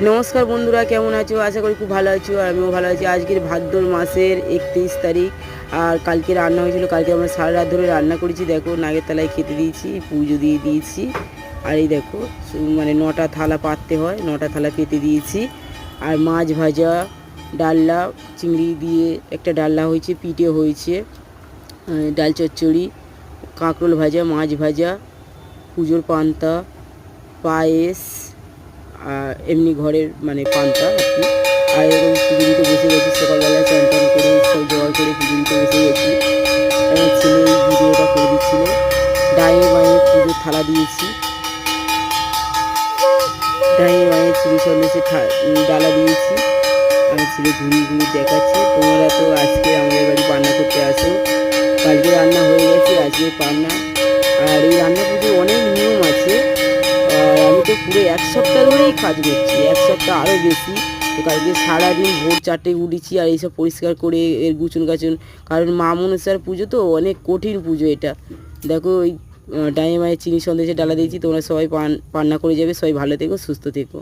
नमस्कार बंधुरा केमन आछो आशा करी खूब भालो आछो और आमिও ভালো আছি। আজকের ভাদ্র মাসের 31 তারিখ আর কালকে রান্না হয়েছিল। কালকে আমরা সারা রাত ধরে রান্না করেছি। দেখো নাগের তলায় খেতে দিয়েছি, পুজো দিয়ে দিয়েছি। আর এই দেখো মানে 9টা থালা পাততে হয়, 9টা থালা পেতে দিয়েছি। আর মাছ ভাজা, ডালনা চিংড়ি দিয়ে একটা ডালনা হয়েছে, পিঠে হয়েছে, ডাল চচ্চড়ি, কাঁকরোল ভাজা, মাছ ভাজা, পুজোর পান্তা, পায়েস আর এমনি ঘরের মানে পান্তা আর কি। আর এরকম পুজো দিতে বসে গেছি, সকালবেলায় চান টান করে সব জোগাড় করে পুজো দিতে বসে গেছি। আমার ছেলে এই ভিডিওটা করে দিচ্ছিলো। ডায়ে বাঁয়ে পুজোর থালা দিয়েছি, ডায়ে বাঁয়ে চিনি সন্দেশে ডালা দিয়েছি। আমার ছেলে ঘুরিয়ে ঘুরিয়ে দেখাচ্ছে। তোমরা তো আজকে আমাদের বাড়ি রান্না করতে আসো। কালকে রান্না হয়ে গেছে, আজকে পান্না। আর এই রান্না পুজোর অনেক নিয়ম আছে। আর আমি তো পুরো 1 সপ্তাহ ধরেই কাজ করছি, 1 সপ্তাহ আরও বেশি। তো কালকে সারাদিন ভোর 4টায় উঠেছি আর এইসব পরিষ্কার করে এর গুছন গাছন, কারণ মা মনসার পুজো তো অনেক কঠিন পুজো এটা। দেখো ওই ডায়ে মায়ে চিনি সন্দেশে ডালা দিয়েছি। তোমরা সবাই পান্না করে যাবে। সবাই ভালো থেকো, সুস্থ থেকো।